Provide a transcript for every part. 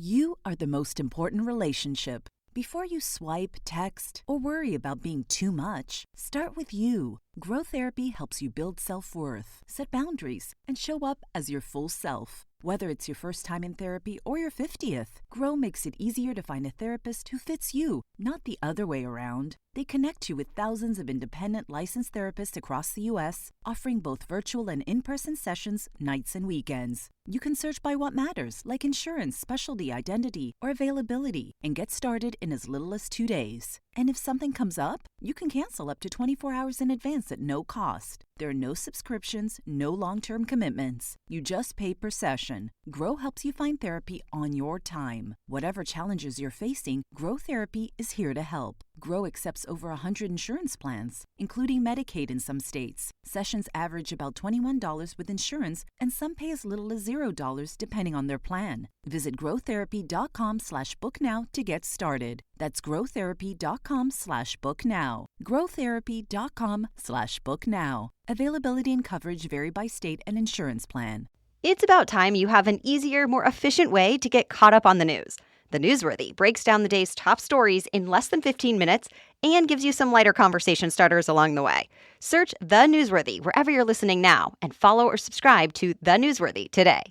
You are the most important relationship. Before you swipe, text, or worry about being too much, start with you. Grow Therapy helps you build self-worth, set boundaries, and show up as your full self. Whether it's your first time in therapy or your 50th, Grow makes it easier to find a therapist who fits you, not the other way around. They connect you with thousands of independent licensed therapists across the U.S., offering both virtual and in-person sessions, nights and weekends. You can search by what matters, like insurance, specialty, identity, or availability, and get started in as little as 2 days. And if something comes up, you can cancel up to 24 hours in advance at no cost. There are no subscriptions, no long-term commitments. You just pay per session. Grow helps you find therapy on your time. Whatever challenges you're facing, Grow Therapy is here to help. Grow accepts over 100 insurance plans, including Medicaid in some states. Sessions average about $21 with insurance, and some pay as little as $0 depending on their plan. Visit growtherapy.com/booknow to get started. That's growtherapy.com/booknow. growtherapy.com/booknow. Availability and coverage vary by state and insurance plan. It's about time you have an easier, more efficient way to get caught up on the news. The Newsworthy breaks down the day's top stories in less than 15 minutes and gives you some lighter conversation starters along the way. Search The Newsworthy wherever you're listening now and follow or subscribe to The Newsworthy today.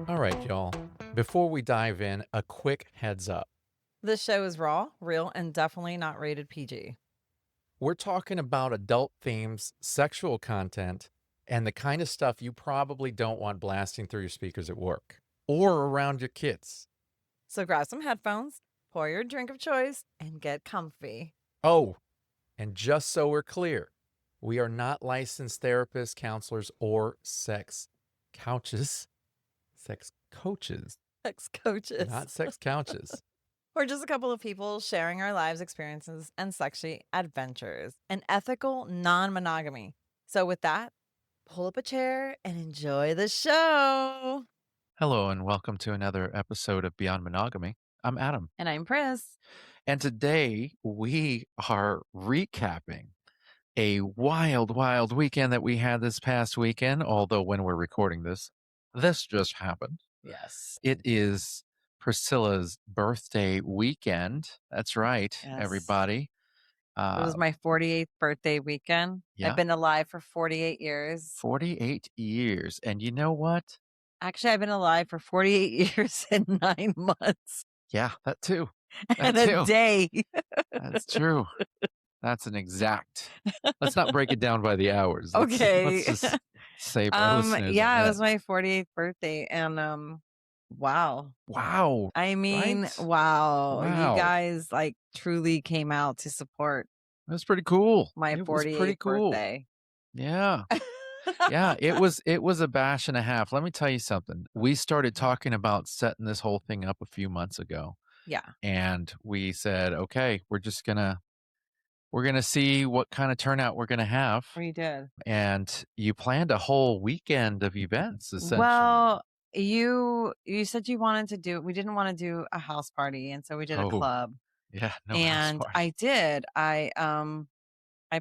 All right, y'all. Before we dive in, a quick heads up. This show is raw, real, and definitely not rated PG. We're talking about adult themes, sexual content, and the kind of stuff you probably don't want blasting through your speakers at work or around your kids. So grab some headphones, pour your drink of choice, and get comfy. Oh, and just so we're clear, we are not licensed therapists, counselors, or sex coaches. Sex coaches. Sex coaches. Not sex couches. We're just a couple of people sharing our lives, experiences, and sexy adventures. An ethical non-monogamy. So with that, pull up a chair and enjoy the show. Hello, and welcome to another episode of Beyond Monogamy. I'm Adam. And I'm Pris. And today we are recapping a wild, wild weekend that we had this past weekend. Although when we're recording this just happened. Yes. It is Priscilla's birthday weekend. That's right, Yes. everybody. It was my 48th birthday weekend. Yeah. I've been alive for 48 years. 48 years. And you know what? Actually, I've been alive for 48 years and 9 months. Yeah, that too. And a day. That's true. That's an exact. Let's not break it down by the hours. Okay. Let's just save our listeners. Yeah, on it was that. my 48th birthday. And wow. Wow. I mean, Right? wow. Wow. You guys like truly came out to support That's pretty cool. my It was 48th pretty cool. birthday. Yeah. Yeah, it was a bash and a half. Let me tell you something. We started talking about setting this whole thing up a few months ago. Yeah. And we said, okay, we're gonna see what kind of turnout we're gonna have. We did. And you planned a whole weekend of events, essentially. Well, you said you wanted to do, we didn't want to do a house party. And so we did a club. Yeah, no house And party. I did. I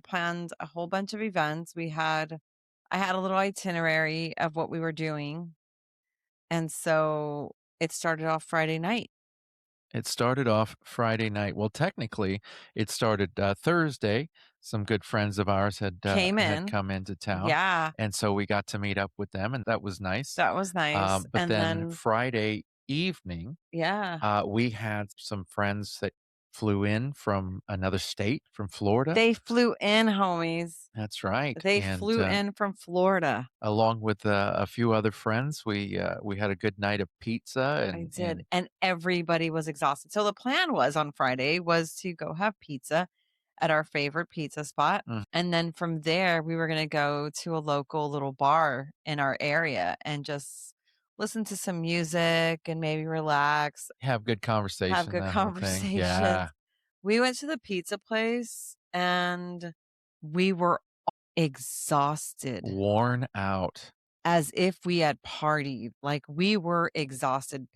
planned a whole bunch of events. I had a little itinerary of what we were doing. And so it started off Friday night. It started off Friday night. Well, technically, it started Thursday. Some good friends of ours had come into town. Yeah. And so we got to meet up with them, and that was nice. That was nice. But And then Friday evening, yeah. we had some friends that flew in from another state, from Florida. They flew in, homies. That's right. They And, flew in from Florida. along with a few other friends. We had a good night of pizza. I did. And everybody was exhausted. So the plan was on Friday was to go have pizza at our favorite pizza spot. Mm. And then from there, we were going to go to a local little bar in our area and just listen to some music and maybe relax. have good conversation. Have good that whole thing. conversations. Yeah. We went to the pizza place and we were exhausted Worn out. as if we had partied. Like we were exhausted.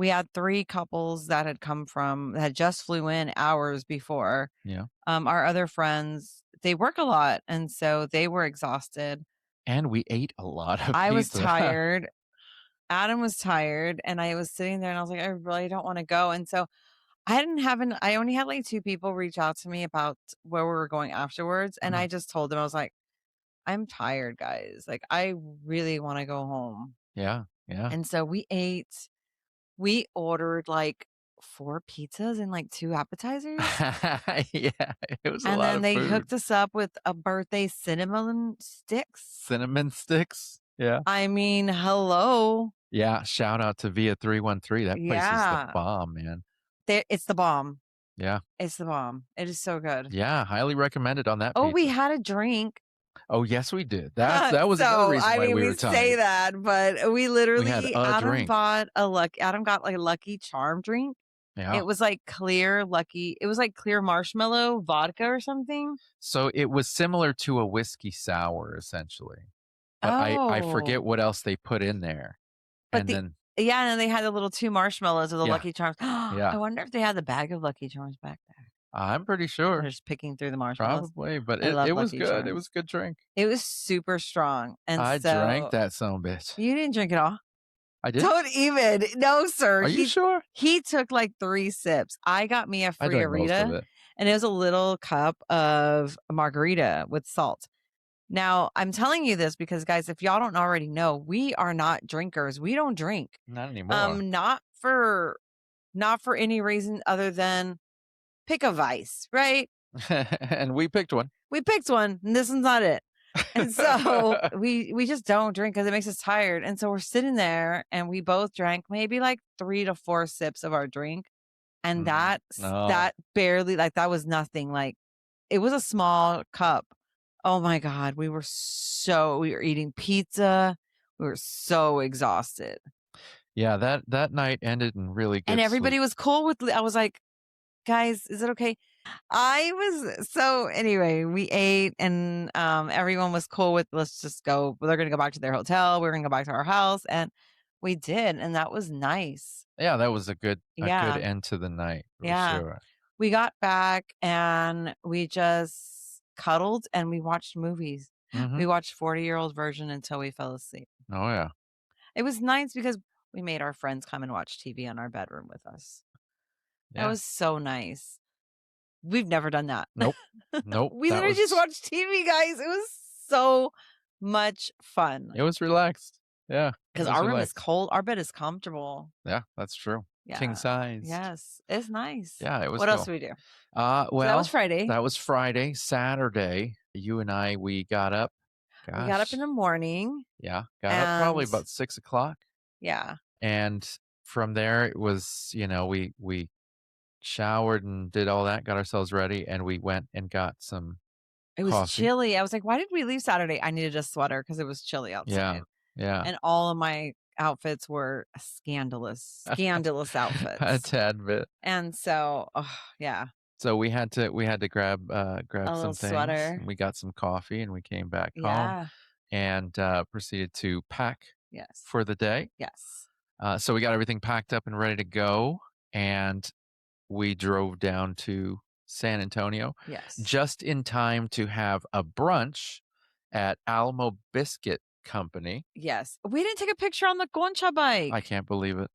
We had 3 couples that had just flew in hours before. Yeah. Our other friends, they work a lot, and so they were exhausted. And we ate a lot of I was pizza. tired. Adam was tired, and I was sitting there and I was like, I really don't want to go. And so I only had like 2 people reach out to me about where we were going afterwards. And I just told them, I was like, I'm tired, guys. Like, I really want to go home. Yeah. Yeah. And so we ordered like 4 pizzas and like 2 appetizers. Yeah. It was a And lot then of they food. hooked us up with a birthday cinnamon sticks. Cinnamon sticks. Yeah. I mean, hello. Yeah. Shout out to Via 313. That place is the bomb, man. It's the bomb. Yeah. It's the bomb. It is so good. Yeah. Highly recommended on that Oh, pizza. we had a drink. Oh, yes, we did. That was another reason why we were tired. say that, but we literally had a Adam drink. got like a Lucky Charm drink. Yeah. It was like clear marshmallow vodka or something. So it was similar to a whiskey sour, essentially. But I forget what else they put in there. But and then and then they had the little 2 marshmallows of the Yeah. Lucky Charms. Yeah. I wonder if they had the bag of Lucky Charms back there. I'm pretty They're sure. just picking through the marshmallows. Probably, but I love it was Lucky good. It Charms. was a good drink. It was super strong. And I so drank that son of a bitch. You didn't drink it all? I did. Don't even. No, sir. Are you sure? He took like 3 sips. I got me a I drank most of Friarita, it. and it was a little cup of margarita with salt. Now, I'm telling you this because, guys, if y'all don't already know, we are not drinkers. We don't drink. Not anymore. Not for any reason other than pick a vice, right? And we picked one. We picked one, and this one's not it. And so we just don't drink because it makes us tired. And so we're sitting there, and we both drank maybe like 3 to 4 sips of our drink, and that barely, like, that was nothing. Like, it was a small cup. Oh my God, we were eating pizza. We were so exhausted. Yeah, that night ended in really good And everybody sleep. was cool with I was like, guys, is it okay? Anyway, we ate, and everyone was cool with, let's just go. They're going to go back to their hotel. We're going to go back to our house. And we did. And that was nice. Yeah, that was a good Yeah. end to the night. For Yeah. sure. We got back and we just cuddled and we watched movies. Mhm. We watched 40-Year-Old Virgin until we fell asleep. Oh, yeah. It was nice because we made our friends come and watch TV in our bedroom with us. That Yeah. was so nice. We've never done that. Nope. Nope. We That literally just was- watched TV, guys. It was so much fun It was relaxed. Yeah. it because was our room is relaxed. cold. Our bed is comfortable. Yeah, that's true. Yeah. King size. Yes, it's nice. Yeah, it was What else cool. do we do? Well, So that was Friday. That was Friday. Saturday, you and I, we got up. We got up in the morning. Yeah, got up probably and- about 6 o'clock. Yeah. And from there, it was, we showered and did all that, got ourselves ready, and we went and got some It was coffee. chilly. I was like, why did we leave Saturday? I needed a sweater because it was chilly outside. Yeah. And all of my outfits were scandalous outfits. A tad bit. And so, yeah. So we had to grab some little things. sweater. And we got some coffee, and we came back home Yeah. and proceeded to pack Yes. for the day. Yes. So we got everything packed up and ready to go, and we drove down to San Antonio Yes. just in time to have a brunch at Alamo Biscuit Company. Yes. We didn't take a picture on the Concha bike. I can't believe it.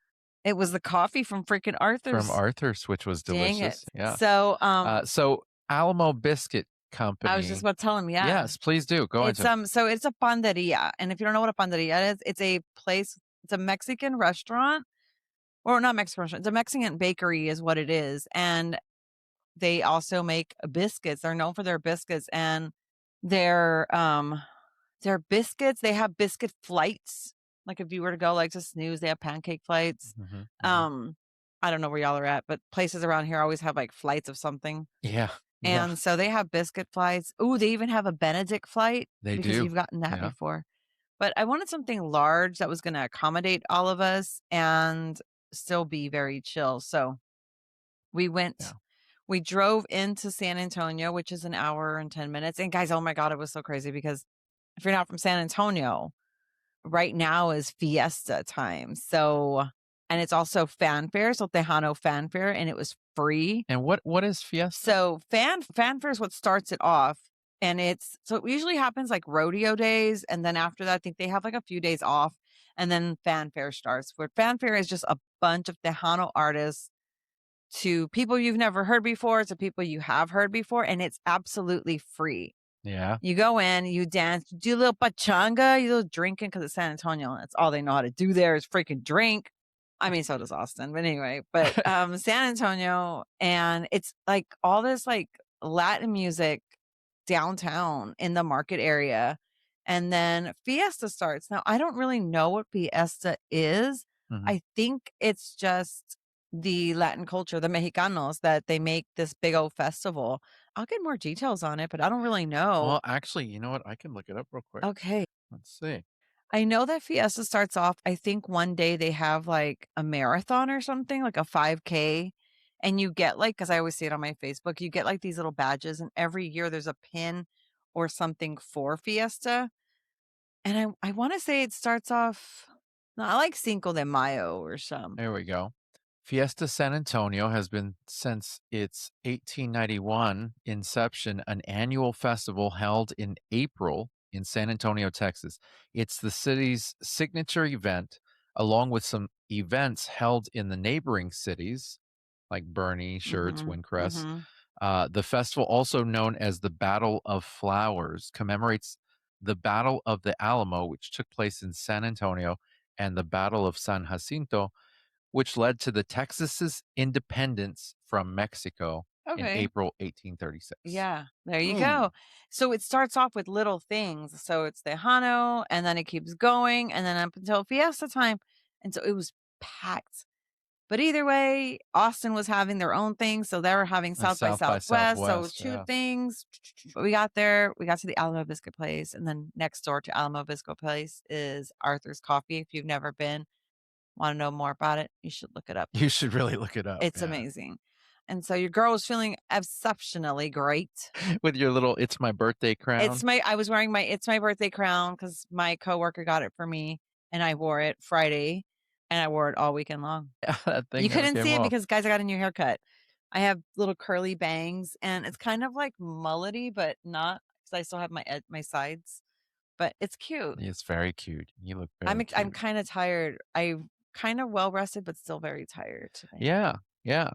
It was the coffee from freaking Arthur's. From Arthur's, which was Dang delicious. it. Yeah. So, So Alamo Biscuit Company. I was just about to tell him, yeah. Yes, please do. Go It's into it. so it's a panderia. And if you don't know what a panderia is, it's a place, it's a Mexican restaurant. Or not Mexican restaurant. It's a Mexican bakery is what it is. And they also make biscuits. They're known for their biscuits, and their biscuits, they have biscuit flights. Like if you were to go like to Snooze, they have pancake flights. Mhm, mhm. I don't know where y'all are at, but places around here always have like flights of something. Yeah. yeah. And so they have biscuit flights. Ooh, they even have a Benedict flight. They because do. you've gotten that Yeah. before. But I wanted something large that was going to accommodate all of us and still be very chill. So we went, Yeah. we drove into San Antonio, which is an hour and 10 minutes. And guys, oh my God, it was so crazy because if you're not from San Antonio, right now is fiesta time. So and it's also fanfare, so Tejano fanfare, and it was free. And what is Fiesta? So fanfare is what starts it off, and it usually happens like rodeo days, and then after that, I think they have like a few days off, and then fanfare starts. Where fanfare is just a bunch of Tejano artists to people you've never heard before, to people you have heard before, and it's absolutely free. Yeah. You go in, you dance, you do a little pachanga, you do drinking because it's San Antonio. That's all they know how to do there is freaking drink. I mean, so does Austin, but anyway, but San Antonio, and it's like all this like Latin music downtown in the market area. And then Fiesta starts. Now, I don't really know what Fiesta is. Mhm. I think it's just the Latin culture, the Mexicanos, that they make this big old festival. I'll get more details on it, but I don't really know. Well, actually, you know what? I can look it up real quick. Okay. Let's see. I know that Fiesta starts off, I think one day they have like a marathon or something, like a 5K. And you get like, because I always see it on my Facebook, you get like these little badges, and every year there's a pin or something for Fiesta. And I want to say it starts off, not like Cinco de Mayo or something. There we go. Fiesta San Antonio has been, since its 1891 inception, an annual festival held in April in San Antonio, Texas. It's the city's signature event, along with some events held in the neighboring cities like Bernie, Schertz, Windcrest. The festival, also known as the Battle of Flowers, commemorates the Battle of the Alamo, which took place in San Antonio, and the Battle of San Jacinto, which led to the Texas's independence from Mexico in April 1836. Yeah, there you go. So it starts off with little things. So it's Tejano, and then it keeps going, and then up until Fiesta time. And so it was packed. But either way, Austin was having their own thing. So they were having South by Southwest. So two things. But we got there. We got to the Alamo Biscuit Place. And then next door to Alamo Biscuit Place is Arthur's Coffee. If you've never been, want to know more about it, you should look it up. You should really look it up. It's amazing. And so your girl was feeling exceptionally great. With your little "It's my birthday" crown. I was wearing my "It's my birthday" crown because my coworker got it for me, and I wore it Friday, and I wore it all weekend long. That thing You never couldn't came see it off. because, guys, I got a new haircut. I have little curly bangs, and it's kind of like mullety, but not, because I still have my sides. But it's cute. It's very cute. You look very I'm cute. kind of tired. I'm kind of well rested, but still very tired today. Yeah.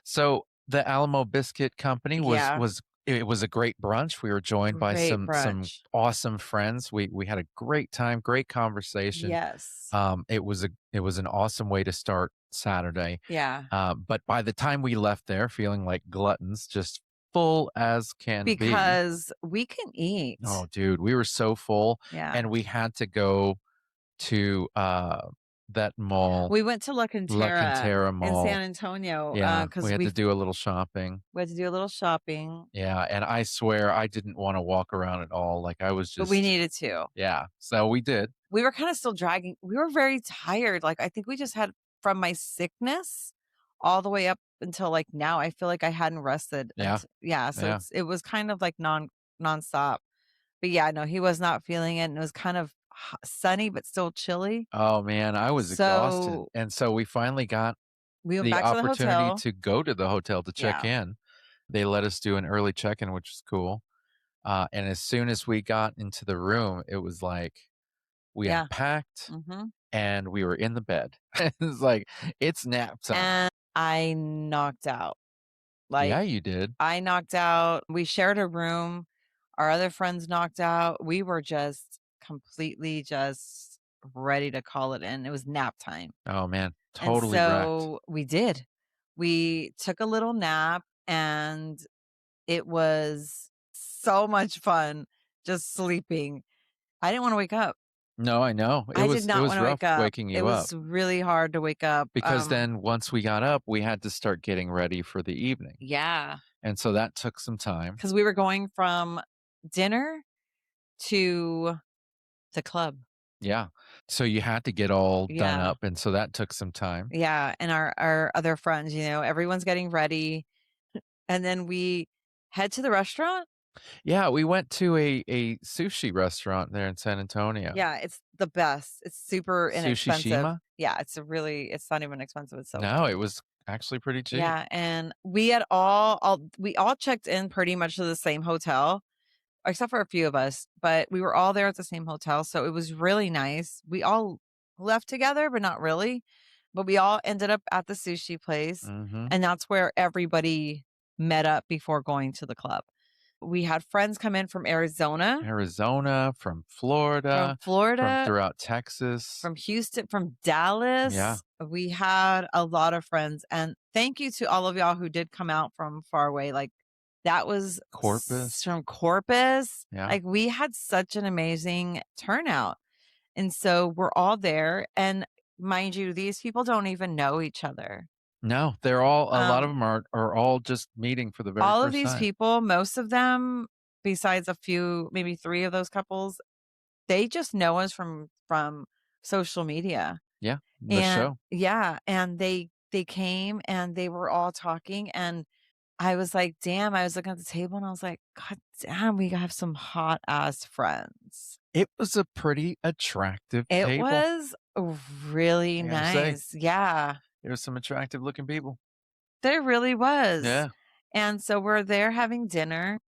So the Alamo Biscuit Company Yeah. it was a great brunch. We were joined by Great some brunch. awesome friends. We had a great time, great conversation. Yes. It was an awesome way to start Saturday. Yeah. But by the time we left there, feeling like gluttons, just full as can be. Because we can eat. Oh, dude, we were so full. Yeah. And we had to go to that mall. We went to La Cantera Mall in San Antonio. Yeah, because we had to do a little shopping. We had to do a little shopping. Yeah, and I swear I didn't want to walk around at all. Like I was just. But we needed to. Yeah, so we did. We were kind of still dragging. We were very tired. Like, I think we just had, from my sickness all the way up until like now, I feel like I hadn't rested. Yeah. So it was kind of like nonstop. But yeah, no, he was not feeling it. And it was kind of sunny, but still chilly. Oh man, I was exhausted. And so we finally got we went the back to the opportunity hotel. to go to the hotel to check in. They let us do an early check-in, which is cool. And as soon as we got into the room, it was like we unpacked and we were in the bed. It's like, it's nap time. And I knocked out. Like, yeah, you did. I knocked out. We shared a room. Our other friends knocked out. We were just completely just ready to call it in. It was nap time. Oh man, totally so wrecked. We did. We took a little nap, and it was so much fun just sleeping. I didn't want to wake up. No, I know. I did not want to wake up. Waking you up. It was really hard to wake up. Because then once we got up, we had to start getting ready for the evening. Yeah. And so that took some time. Because we were going from dinner to the club. Yeah. So you had to get all done up. And so that took some time. Yeah. And our other friends, everyone's getting ready. And then we head to the restaurant. Yeah, we went to a sushi restaurant there in San Antonio. Yeah, it's the best. It's super Sushi inexpensive. Shima? Yeah, it's not even expensive. It's so No, good. it was actually pretty cheap. Yeah, and we had all checked in pretty much to the same hotel, except for a few of us, but we were all there at the same hotel, so it was really nice. We all left together, but not really. But we all ended up at the sushi place, Mhm. and that's where everybody met up before going to the club. We had friends come in Arizona, from from Florida, throughout Texas. from Houston, from Yeah, Dallas. We had a lot of friends, and thank you to all of y'all who did come out from far away. Like that was Corpus. from Corpus. Yeah. Like we had such an amazing turnout. And so we're all there. And mind you, these people don't even know each other. No, they're all a lot of Um, them are all just meeting for the very all of first these time. people, most of them, besides a few, maybe three of those couples, they just know us from social media. Yeah, the And show. yeah, and they came and they were all talking and I was like, "Damn," I was looking at the table and I was like, "God damn, we have some hot ass friends." It was a pretty attractive It table, was really I gotta say. nice. Yeah, There was some attractive looking people. there really was. Yeah. And so we're there having dinner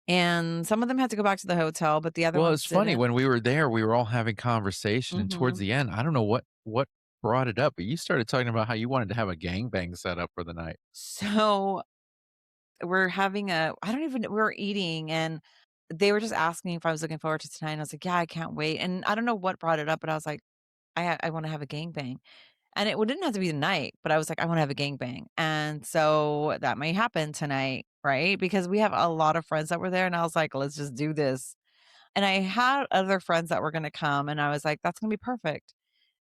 and some of them had to go back to the hotel, but the other Well, ones it's funny didn't. when we were there, we were all having conversation, and towards Mhm. the end, I don't know what brought it up, but you started talking about how you wanted to have a gangbang set up for the night. So we're having a I don't even we were eating and they were just asking if I was looking forward to tonight. And I was like, yeah, I can't wait. And I don't know what brought it up, but I was like, I want to have a gangbang. And it didn't have to be tonight, but I was like, I want to have a gangbang. And so that may happen tonight, right? Because we have a lot of friends that were there. And I was like, let's just do this. And I had other friends that were going to come. And I was like, that's going to be perfect.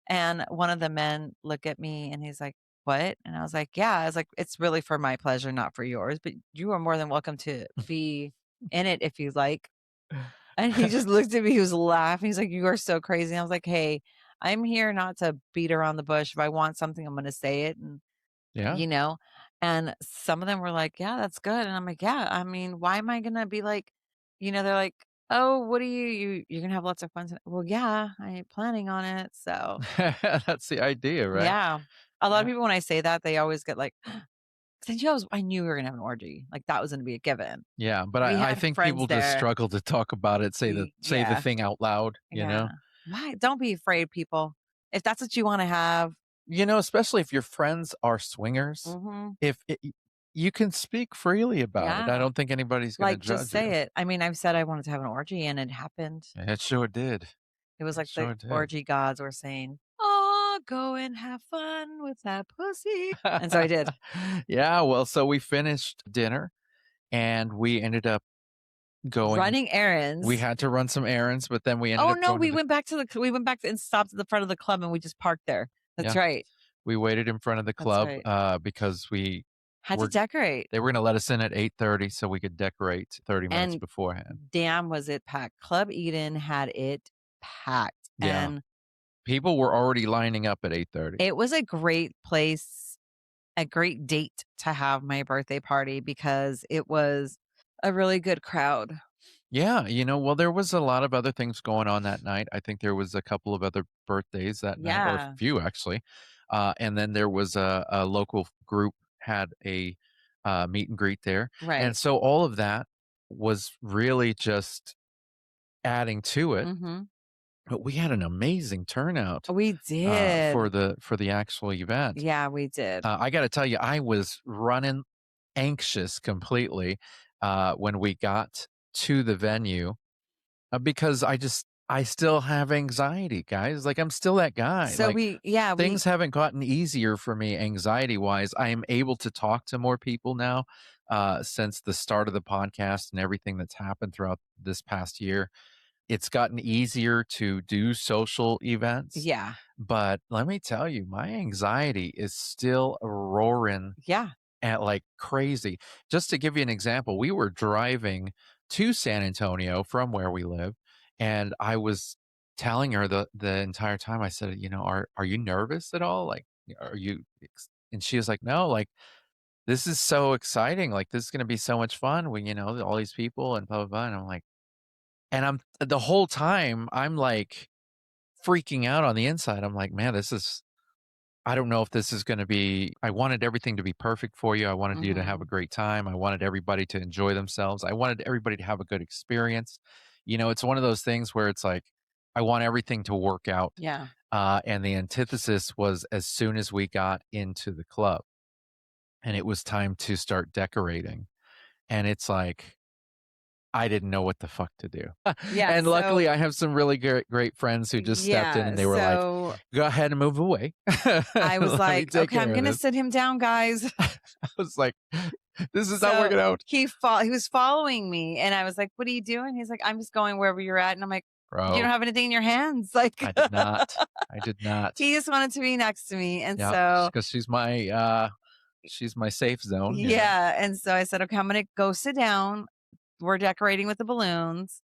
And one of the men looked at me and he's like, "What?" And I was like, "Yeah." I was like, "It's really for my pleasure, not for yours, but you are more than welcome to be in it if you like." And he just looked at me, he was laughing. He's like, "You are so crazy." And I was like, "Hey, I'm here not to beat around the bush. If I want something, I'm going to say it." And, Yeah. you know, and some of them were like, "Yeah, that's good." And I'm like, "Yeah, I mean, why am I going to be like, they're like, "Oh, what are you're going to have lots of fun tonight." Well, yeah, I ain't planning on it. So, That's the idea, right? yeah. A lot of Yeah. people, when I say that, they always get like, since I knew we were gonna have an orgy. Like that was gonna be a given. Yeah, but We I had think friends people just there. struggle to talk about it, say the Yeah. thing out loud, you Yeah. know? Why? Don't be afraid, people. If that's what you wanna have. You know, especially if your friends are swingers, Mhm. if it y you can speak freely about it. I Yeah. don't think anybody's gonna Like, just judge say you. it. I mean, I've said I wanted to have an orgy and it happened. It sure did. It was It like the sure did. orgy gods were saying, "Oh, go and have fun with that pussy." And so I did. Yeah, well, so we finished dinner, and we ended up going Running we errands. had to run some errands, but then we ended Oh, up no, going to the we went back and stopped at the front of the club and we just parked there. That's yeah, right. we waited in front of the That's club, right. because we Had to were decorate. they were gonna let us in at 8:30 so we could decorate 30 minutes And beforehand. damn, was it packed. Club Eden had it packed, Yeah. and People were already lining up at 8:30. it was a great place, a great date to have my birthday party because it was a really good crowd. Yeah, well, there was a lot of other things going on that night. I think there was a couple of other birthdays that night, or a Yeah, few actually. And then there was a local group had a meet and greet there, and right. so all of that was really just adding to it. Mhm. But we had an amazing turnout We for did. the actual event. Yeah, we did. I got to tell you, I was running anxious completely when we got to the venue because I still have anxiety, guys. Like I'm still that guy. So Like we yeah, we things haven't gotten easier for me anxiety wise. I am able to talk to more people now since the start of the podcast and everything that's happened throughout this past year. It's gotten easier to do social events, yeah. but let me tell you, my anxiety is still roaring Yeah. at like crazy. Just to give you an example, we were driving to San Antonio from where we live, and I was telling her the entire time. I said, "Are you nervous at all? Like, are you?" And she was like, "No, like." this is so exciting. Like, this is going to be so much fun when, all these people and blah, blah, blah. And I'm like, and the whole time I'm like freaking out on the inside. I'm like, man, I don't know if this is going to be, I wanted everything to be perfect for you. I wanted you to have a Mhm. great time. I wanted everybody to enjoy themselves. I wanted everybody to have a good experience. It's one of those things where it's like, I want everything to work out. Yeah. And the antithesis was as soon as we got into the club and it was time to start decorating. And it's like, I didn't know what the fuck to do. Yeah, And luckily, so I have some really great friends who just stepped in yeah, and they were like, so "Go ahead and move away. I was Let me like, take "Okay, I'm care of gonna this." sit him down, guys." I was like, "This is not So working out, he was following me, and I was like, "What are you doing?" He's like, "I'm just going wherever you're at." And I'm like, "You don't bro." have anything in your hands." Like, I did not. I did not. he just wanted to be next to me, and Yeah, so because she's my safe zone. yeah, and so I said, "Okay, I'm gonna go sit down. We're decorating with the balloons.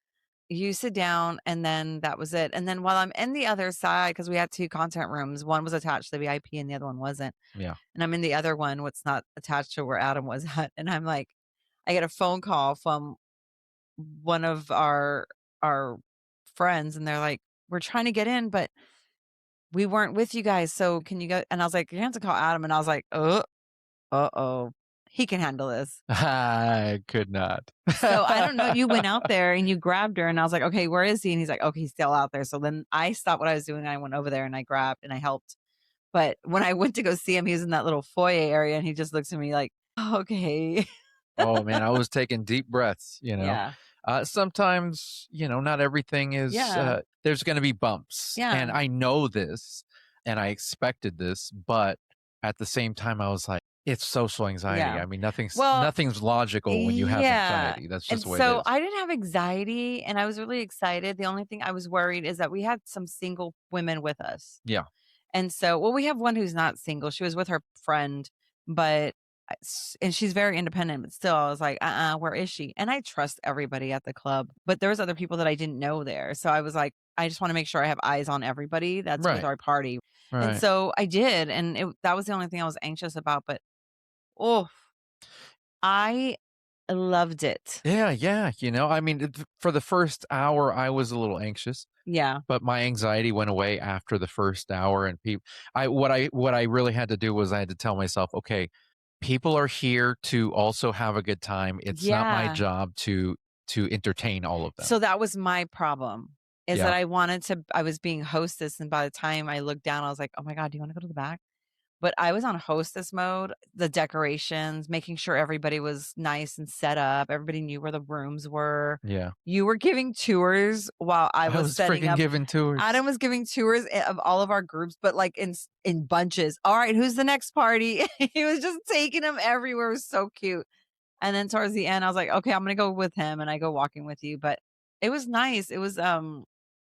You sit down," and then that was it. And then while I'm in the other side, because we had 2 content rooms, one was attached to the VIP and the other one wasn't. Yeah. And I'm in the other one, what's not attached to where Adam was at. And I'm like, I get a phone call from one of our friends, and they're like, "We're trying to get in, but we weren't with you guys. So can you go?" And I was like, "You have to call Adam." And I was like, uh-oh. He can handle this. I could not. So I don't know. You went out there and you grabbed her, and I was like, "Okay, where is he?" And he's like, "Okay, he's still out there." So then I stopped what I was doing. And I went over there and I grabbed and I helped. But when I went to go see him, he was in that little foyer area, and he just looks at me like, "Okay." Oh man, I was taking deep breaths. Yeah. Sometimes, not everything is, Yeah. there's going to be bumps. And Yeah. I know this and I expected this, but at the same time, I was like, it's social anxiety. Yeah. I mean, nothing's, Well, nothing's logical when you have yeah. anxiety. That's And just the way it so is. I didn't have anxiety, and I was really excited. The only thing I was worried is that we had some single women with us. Yeah. And so, well, we have one who's not single. She was with her friend, but and she's very independent, but still I was like, where is she? And I trust everybody at the club, but there was other people that I didn't know there. So I was like, I just want to make sure I have eyes on everybody that's with Right. our party. And Right. so I did, and that was the only thing I was anxious about, but oh, I loved it. Yeah. Yeah. I mean, for the first hour, I was a little anxious. Yeah. But my anxiety went away after the first hour, and what I really had to do was I had to tell myself, okay, people are here to also have a good time. It's not my Yeah. job to entertain all of them. So that was my problem, is that Yeah. I was being hostess, and by the time I looked down, I was like, "Oh my god, do you wanna go to the back?" But I was on hostess mode, the decorations, making sure everybody was nice and set up, everybody knew where the rooms were. Yeah. You were giving tours while I I was was setting freaking up. giving tours. Adam was giving tours of all of our groups, but like in bunches. "All right, who's the next party?" He was just taking them everywhere. It was so cute. And then towards the end, I was like, "Okay, I'm gonna go with him," and I go walking with you. But it was nice. It was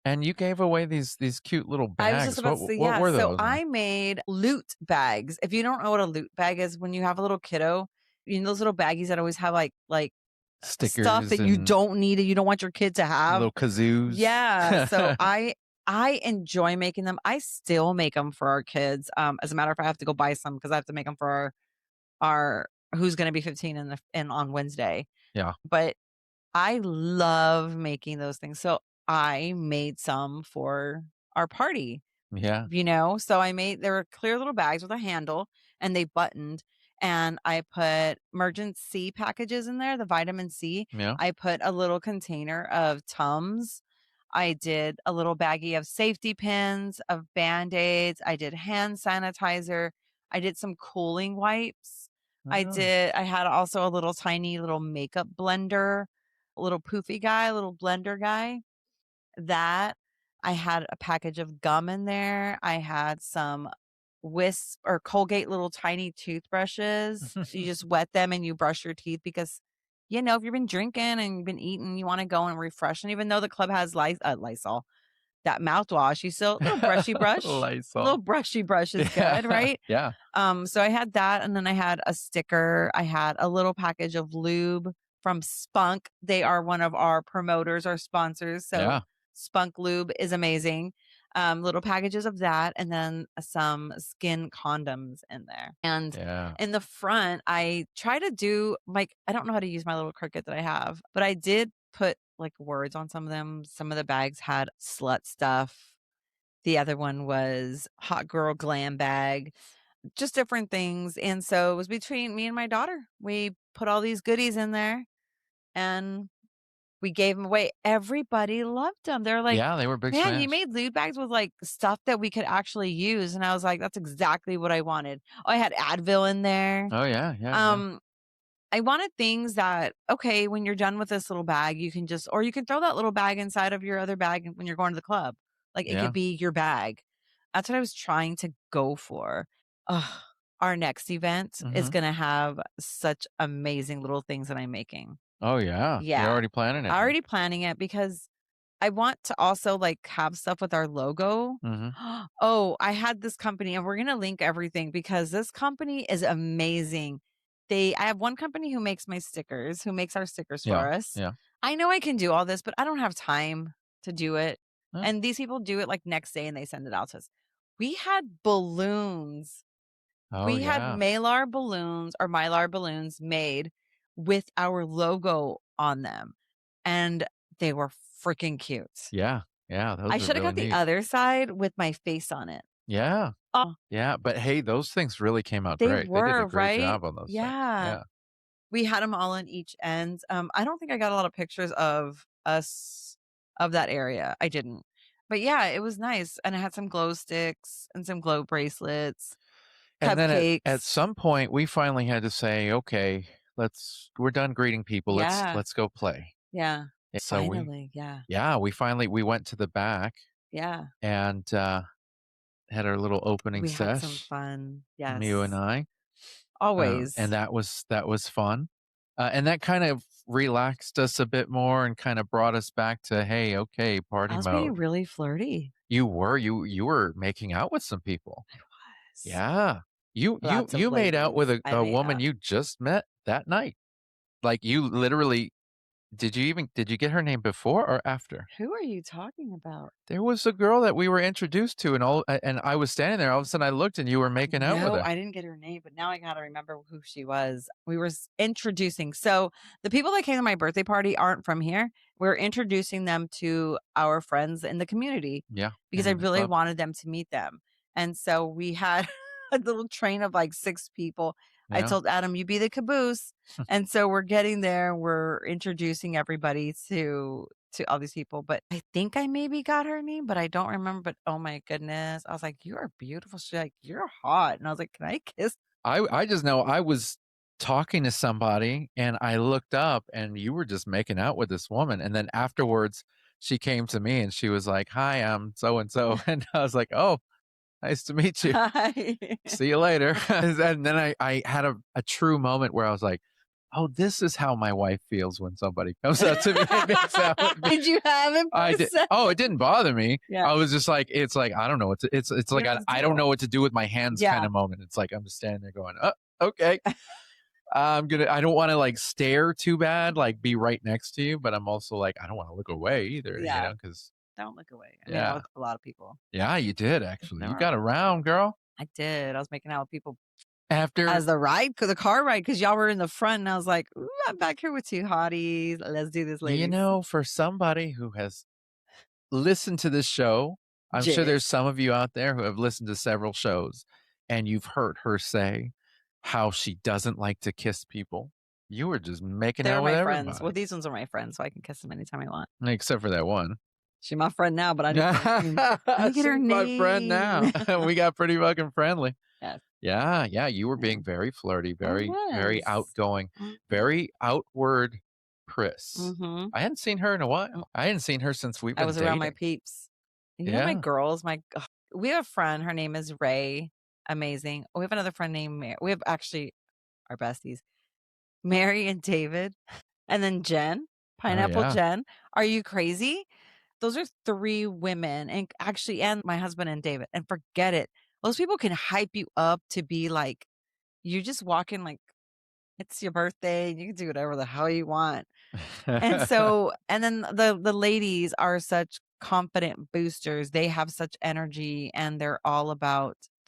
And you gave away these cute little I was just bags. about to What say, what yeah. were So those? I made loot bags. If you don't know what a loot bag is, when you have a little kiddo, those little baggies that always have like stuff Stickers that you and don't need and you don't want your kid to have. little kazoos. Yeah. So I enjoy making them. I still make them for our kids. As a matter of fact, I have to go buy some because I have to make them for our who's going to be 15 in on Wednesday. Yeah. But I love making those things. So I made some for our party. Yeah. So there were clear little bags with a handle, and they buttoned, and I put emergency packages in there, the vitamin C. Yeah. I put a little container of Tums. I did a little baggie of safety pins, of Band-Aids. I did hand sanitizer. I did some cooling wipes. Oh. I had also a little tiny little makeup blender, a little poofy guy, a little blender guy. That I had a package of gum in there. I had some Wisp or Colgate little tiny toothbrushes. You just wet them and you brush your teeth because, if you've been drinking and you've been eating, you want to go and refresh. And even though the club has Lysol, that mouthwash, you still little brushy brush. Lysol. Little brushy brush is Yeah. good, right? Yeah. So I had that, and then I had a sticker. I had a little package of lube from Spunk. They are one of our promoters, our sponsors. So Yeah. Spunk Lube is amazing. little packages of that, and then some skin condoms in there. And Yeah. in the front, I try to do like, I don't know how to use my little Cricut that I have, but I did put like words on some of them. Some of the bags had slut stuff. The other one was hot girl glam bag, just different things. And so it was between me and my daughter. We put all these goodies in there and we gave them away. Everybody loved them. They're like, Yeah, they were big man, you smash. made lube bags with like stuff that we could actually use. And I was like, that's exactly what I wanted. Oh, I had Advil in there. Oh, yeah, yeah. I wanted things that, okay, when you're done with this little bag, you can just, or you can throw that little bag inside of your other bag when you're going to the club. Like it Yeah. could be your bag. That's what I was trying to go for. Ugh, our next event is Mhm. going to have such amazing little things that I'm making. Oh, yeah. You're Yeah. already planning it. Already planning it because I want to also like have stuff with our logo. Mhm. Oh, I had this company and we're going to link everything because this company is amazing. I have one company who makes my stickers, who makes our stickers Yeah, for us. yeah. I know I can do all this, but I don't have time to do it. Huh. And these people do it like next day and they send it out to us. We had balloons. Oh, We had yeah. Mylar balloons made with our logo on them. And they were freaking cute. Yeah, yeah, those I are should have really got the neat. other side with my face on it. Yeah. Oh, Yeah, but hey, those things really came out they great. They did a were, great right? job on those things. Yeah. Yeah. We had them all on each end. I don't think I got a lot of pictures of us of that area. I didn't. But yeah, it was nice. And I had some glow sticks and some glow bracelets, And then at cupcakes. some point, we finally had to say, "Okay, we're done greeting people. Yeah. Let's go play." Yeah. And so Finally. Yeah. we went to the back Yeah. and had our little opening We had some sesh, fun. you and Yes. I. Always. And that was fun. And that kind of relaxed us a bit more and kind of brought us back to, hey, okay, I party was being mode. really flirty. You were making out with some people. I was. Yeah. Lots of You made out with ladies. I a made woman out. you just met that night. Like you literally did you get her name before or after? Who are you talking about? There was a girl that we were introduced to and I was standing there. All of a sudden I looked and you were making out with No, her. I didn't get her name, but now I gotta remember who she was. We were introducing. So the people that came to my birthday party aren't from here. We're introducing them to our friends in the community Yeah. because I in the really club. wanted them to meet them. And so we had a little train of like 6 people. I Yeah. told Adam, you be the caboose. And so we're getting there. We're introducing everybody to all these people. But I think I maybe got her name, but I don't remember. But oh my goodness. I was like, you are beautiful. She's like, you're hot. And I was like, can I kiss? I just know I was talking to somebody and I looked up and you were just making out with this woman. And then afterwards she came to me and she was like, "Hi, I'm so and so." And I was like, "Oh, nice to meet you. Hi. See you later." And then I had a true moment where I was like, "Oh, this is how my wife feels when somebody comes up to me and makes out with me." Did you have it? I did. Oh, it didn't bother me. Yeah. I was just like, it's like, I don't know what to, it's like, Here's the I don't deal. know what to do with my hands Yeah. kind of moment. It's like, I'm just standing there going, oh, okay. I don't want to like stare too bad, like be right next to you, but I'm also like, I don't want to look away either, Yeah. you know, because Don't look away. I mean, Yeah. out with a lot of people. yeah, you did actually. There You were- got around, girl. I did. I was making out with people After as the car ride, because y'all were in the front, and I was like, ooh, I'm back here with 2 hotties. Let's do this, ladies. you know, for somebody who has listened to this show, I'm sure there's Jizz. some of you out there who have listened to several shows and you've heard her say how she doesn't like to kiss people. You were just making They're out with my everybody. friends. Well, these ones are my friends, so I can kiss them anytime I want. Except for that one. She's my friend now, but I didn't get her She's my friend now. name. We got pretty fucking friendly. Yes. Yeah. You were being very flirty, very was. outgoing, Mhm. very outward Pris. Mhm. I hadn't seen her in a while. I hadn't seen her since we've been I was around my dating. peeps. You know, my Yeah. girls, we have a friend. Her name is Ray. Amazing. We have another friend named Mary. We have actually our besties, Mary and David, and then Jen, Pineapple yeah. Jen. Are you crazy? Those are 3 women, and my husband and David. And forget it. Those people can hype you up to be like, you just walk in like, it's your birthday. You can do whatever the hell you want. And so, and then the ladies are such confident boosters. They have such energy and they're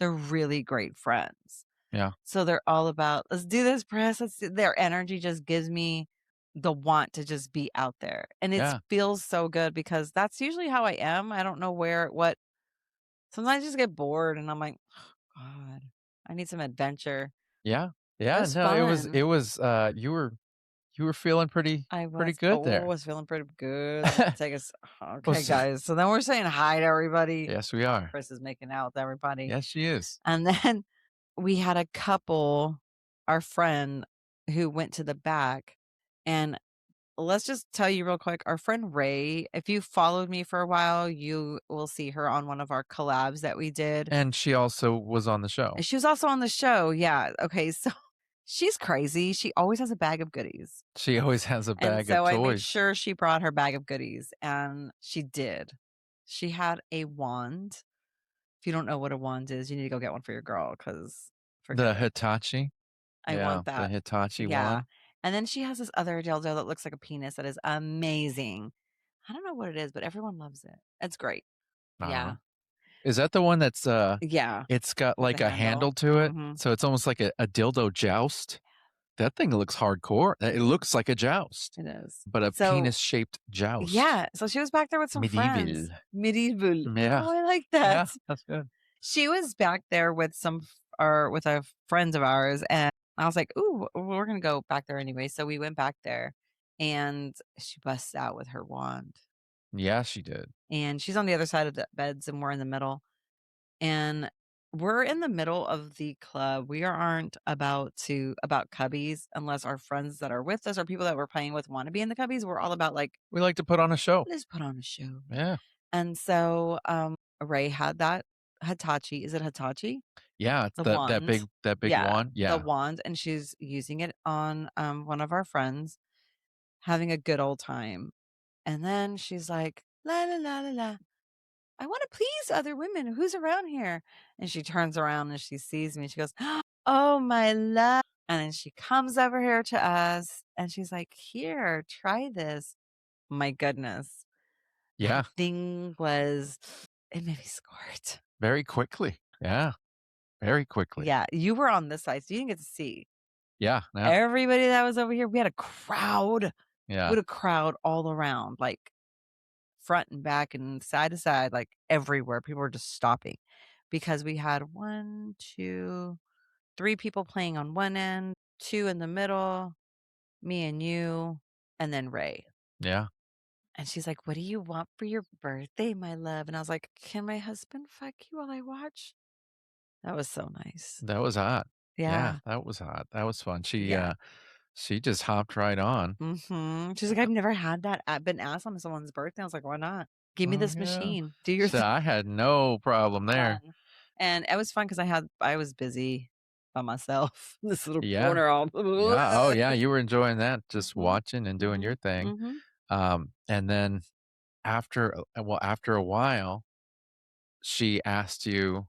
really great friends. Yeah. So they're all about, let's do this, Pris. Their energy just gives me the want to just be out there. And it feels so good because that's usually how I am. I don't know what. Sometimes I just get bored and I'm like, oh, God, I need some adventure. Yeah. It Yeah. was No, fun. you were feeling pretty good there. I was feeling pretty good. Take us. Okay, guys. So then we're saying hi to everybody. Yes, we are. Pris is making out with everybody. Yes, she is. And then we had a couple, our friend, who went to the back. And let's just tell you real quick, our friend Ray, if you followed me for a while, you will see her on one of our collabs that we did. And she also was on the show. She was also on the show. Yeah. Okay. So she's crazy. She always has a bag of goodies. She always has a bag of toys. So I made sure she brought her bag of goodies, and she did. She had a wand. If you don't know what a wand is, you need to go get one for your girl because the Hitachi. I want that. The Hitachi wand. And then she has this other dildo that looks like a penis that is amazing. I don't know what it is, but everyone loves it. It's great. Yeah. Is that the one that's yeah. It's got like a handle to it. So it's almost like a dildo joust. That thing looks hardcore. It looks like a joust. It is. But a penis-shaped joust. Yeah. So she was back there with some friends. Medieval. Yeah. Oh, I like that. Yeah, that's good. She was back there with with a friend of ours, and I was like, ooh, we're going to go back there anyway. So we went back there, and she busts out with her wand. Yeah, she did. And she's on the other side of the beds, and we're in the middle. And we're in the middle of the club. We aren't about cubbies unless our friends that are with us or people that we're playing with want to be in the cubbies. We're all about we like to put on a show. Let's put on a show. Yeah. And so Ray had that Hitachi. Is it Hitachi? Yeah, it's that big wand. Yeah. The wand, and she's using it on one of our friends, having a good old time. And then she's like, la la la la la. I want to please other women. Who's around here? And she turns around and she sees me. She goes, oh, my love. And then she comes over here to us and she's like, here, try this. My goodness. Yeah. That thing it made me squirt. Very quickly. Yeah. Very quickly. Yeah. You were on this side, so you didn't get to see. Yeah. Everybody that was over here, we had a crowd. Yeah. We had a crowd all around, like front and back and side to side, like everywhere. People were just stopping because we had 1, 2, 3 people playing on one end, 2 in the middle, me and you, and then Ray. Yeah. And she's like, what do you want for your birthday, my love? And I was like, can my husband fuck you while I watch? That was so nice. That was hot. Yeah. That was hot. That was fun. She just hopped right on. She's like, I've never had that. I've been asked on someone's birthday. I was like, why not? Give me this machine. Do your thing. I had no problem there. And it was fun because I was busy by myself in this little corner. Oh, yeah. You were enjoying that, just watching and doing your thing. And then after a while, she asked you,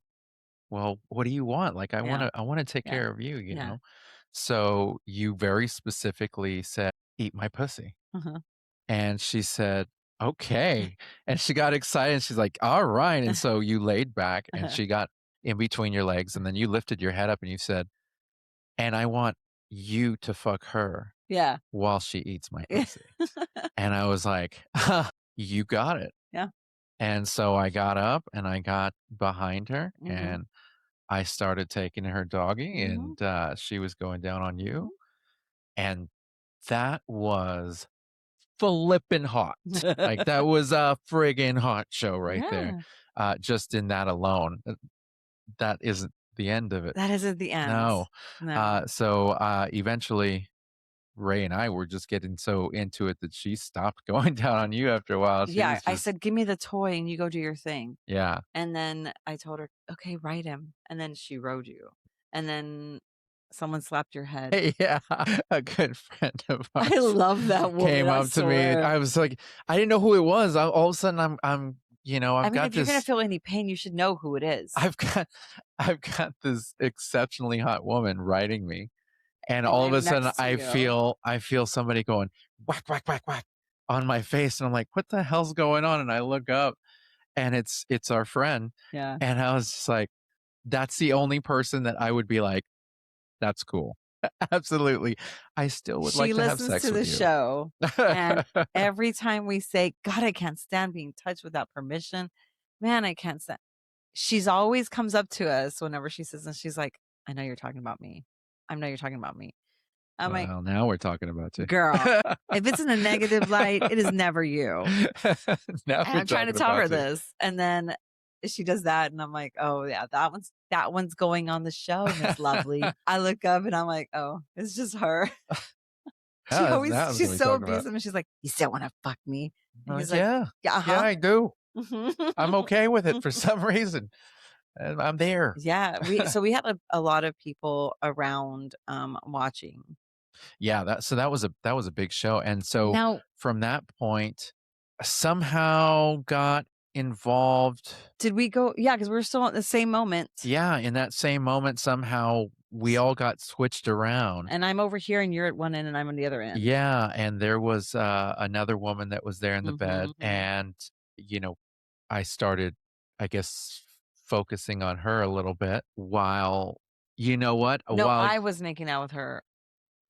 well, what do you want? Like, I want to take care of you, you know? So you very specifically said, eat my pussy. And she said, okay. And she got excited. And she's like, all right. And so you laid back and she got in between your legs. And then you lifted your head up and you said, and I want you to fuck her while she eats my pussy. And I was like, you got it. Yeah. And so I got up and I got behind her and I started taking her doggy and she was going down on you. And that was flippin' hot. Like that was a friggin' hot show right there. Just in that alone. That isn't the end of it. That isn't the end. No. So eventually Ray and I were just getting so into it that she stopped going down on you after a while. I said, give me the toy and you go do your thing. Yeah. And then I told her, okay, ride him. And then she rode you. And then someone slapped your head. Yeah. A good friend of ours. I love that woman. Came up to me and I was like, I didn't know who it was. All of a sudden I'm I've got if you're going to feel any pain, you should know who it is. I've got this exceptionally hot woman riding me. And all of a sudden I feel somebody going whack, whack, whack, whack on my face, and I'm like, what the hell's going on? And I look up, and it's our friend. Yeah. And I was just like, that's the only person that I would be like, that's cool. Absolutely. I still would like She to have listens sex to the with you. show, and every time we say, God, I can't stand being touched without permission. Man, I can't stand. She's always comes up to us whenever she says, and she's like, I know you're talking about me. I know you're talking about me. I'm like, Well, now we're talking about you. girl, if it's in a negative light, it is never you. Now And we're I'm trying to talking tell her about you. this. And then she does that. And I'm like, oh, yeah, that one's going on the show, Miss Lovely. I look up and I'm like, oh, it's just her. Now She's what so we're talking about. abusive. And she's like, you still want to fuck me? And he's like, yeah, yeah, uh-huh. yeah, I do. I'm okay with it for some reason. And I'm there. Yeah. So we had a lot of people around watching. Yeah, that was a big show. And so Now, from that point, somehow got involved. did we go? Yeah, because we're still at the same moment. Yeah, in that same moment, somehow we all got switched around. And I'm over here and you're at one end and I'm on the other end. Yeah, and there was another woman that was there in the bed, and I started, I guess, focusing on her a little bit while, you know what? No, while I was making out with her.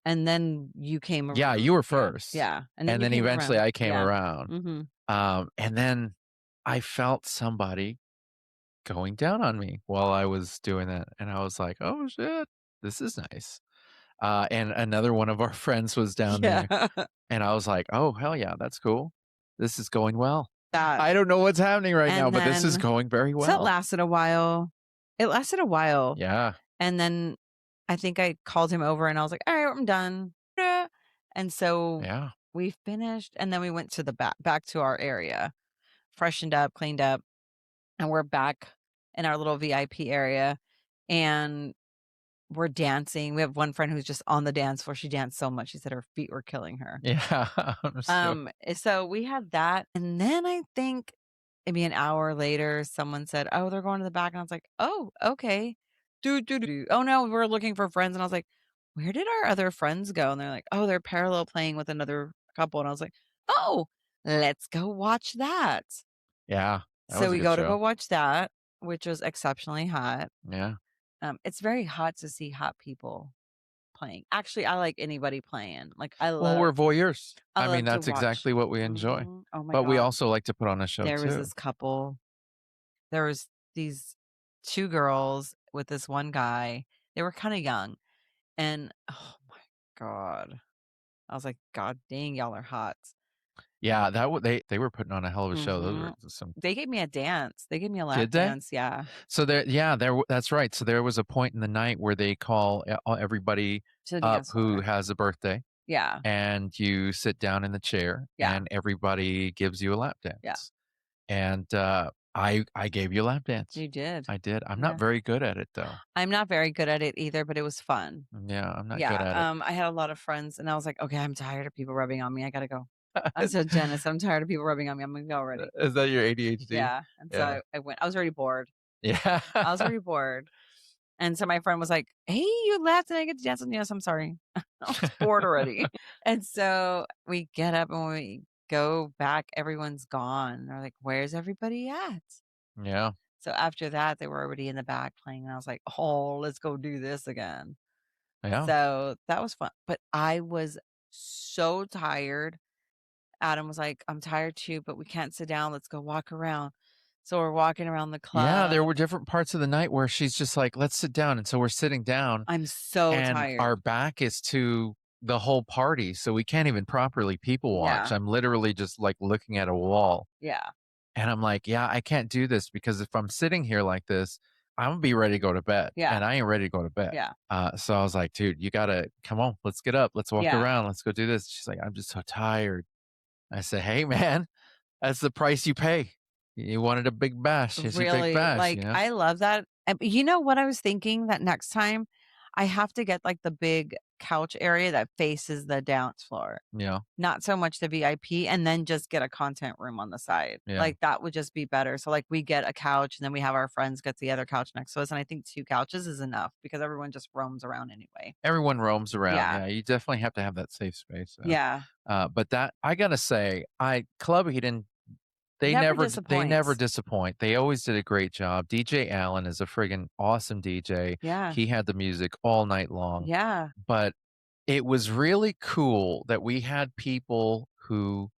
And then you came around. Yeah, you were first. Yeah. And then eventually I came Yeah. around. And then I felt somebody going down on me while I was doing that. And I was like, oh shit, this is nice. And another one of our friends was down there. And I was like, oh, hell yeah, that's cool. This is going well. I don't know what's happening right now, but this is going very well. So it lasted a while. Yeah. And then I think I called him over and I was like, all right, I'm done. And so Yeah. we finished and then we went to the back to our area, freshened up, cleaned up, and we're back in our little VIP area and we're dancing. We have one friend who's just on the dance floor. She danced so much. She said her feet were killing her. Yeah. So we had that. And then I think maybe an hour later, someone said, oh, they're going to the back. And I was like, oh, okay. Oh no, we're looking for friends. And I was like, where did our other friends go? And they're like, oh, they're parallel playing with another couple. And I was like, oh, let's go watch that. Yeah. So we go to go watch that, which was exceptionally hot. Yeah. It's very hot to see hot people playing. Actually, I like anybody playing. Like Well, we're voyeurs. I mean, love that's to watch. exactly what we enjoy. Oh my But God. we also like to put on a show There too. was this couple. There was these two girls with this one guy. They were kind of young. And oh my God. I was like, God dang, y'all are hot. Yeah, they were putting on a hell of a show. Those were some. They gave me a dance. They gave me a lap Did they? dance. Yeah. So that's right. So there was a point in the night where they call everybody To the up dance floor. who has a birthday, Yeah. and you sit down in the chair, Yeah. and everybody gives you a lap dance. Yeah. And I gave you a lap dance. You did. I did. I'm Yeah. not very good at it though. I'm not very good at it either, but it was fun. Yeah, I'm not good Yeah. at it. I had a lot of friends and I was like, okay, I'm tired of people rubbing on me. I gotta go. I said, Janice, I'm tired of people rubbing on me. I'm gonna go already. Is that your ADHD? Yeah. And so Yeah. I went. I was already bored. Yeah. I was already bored. And so my friend was like, hey, you left and I get to dance with you. Yes, I'm sorry. I was bored already. And so we get up and we go back. Everyone's gone. They're like, where's everybody at? Yeah. So after that, they were already in the back playing. And I was like, oh, let's go do this again. Yeah. So that was fun. But I was so tired. Adam was like, I'm tired too, but we can't sit down. Let's go walk around. So we're walking around the club. Yeah, there were different parts of the night where she's just like, let's sit down. And so we're sitting down. I'm so and tired. our back is to the whole party. So we can't even properly people watch. Yeah. I'm literally just like looking at a wall. Yeah. And I'm like, yeah, I can't do this because if I'm sitting here like this, I'm gonna be ready to go to bed. Yeah. And I ain't ready to go to bed. Yeah. So I was like, dude, you gotta come on, let's get up. Let's walk Yeah. around. Let's go do this. She's like, I'm just so tired. I said, hey man, that's the price you pay. You wanted a big bash. Here's your Really, big bash. like, you know? I love that. And you know what I was thinking? That next time I have to get like the big couch area that faces the dance floor. Yeah. Not so much the VIP, and then just get a content room on the side. Yeah. Like, that would just be better. So, like, we get a couch, and then we have our friends get the other couch next to us, and I think 2 couches is enough because everyone just roams around anyway. Everyone roams around. Yeah. Yeah. You definitely have to have that safe space. Yeah. But that I gotta say, Club Eden, they Never never disappoints. disappoint. They always did a great job. DJ Allen is a friggin' awesome DJ. Yeah. He had the music all night long. Yeah. But it was really cool that we had people who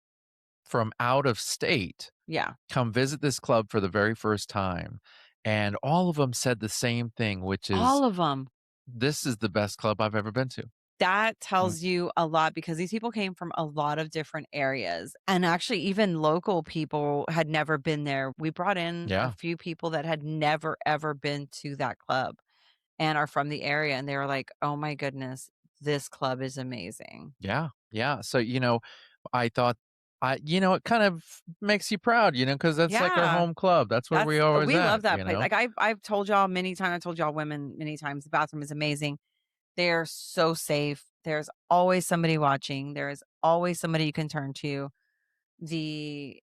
from out of state Yeah. come visit this club for the very first time, and all of them said the same thing, which is, All of them. "This is the best club I've ever been to." That tells you a lot because these people came from a lot of different areas. And actually, even local people had never been there. We brought in Yeah. a few people that had never, ever been to that club and are from the area. And they were like, oh my goodness, this club is amazing. Yeah, yeah. So, I thought it kind of makes you proud, because that's like our Yeah. home club. That's where we always We at, love that you place. know? Like I've told y'all many times, I've told y'all women many times, the bathroom is amazing. They're so safe. There's always somebody watching. There is always somebody you can turn to. It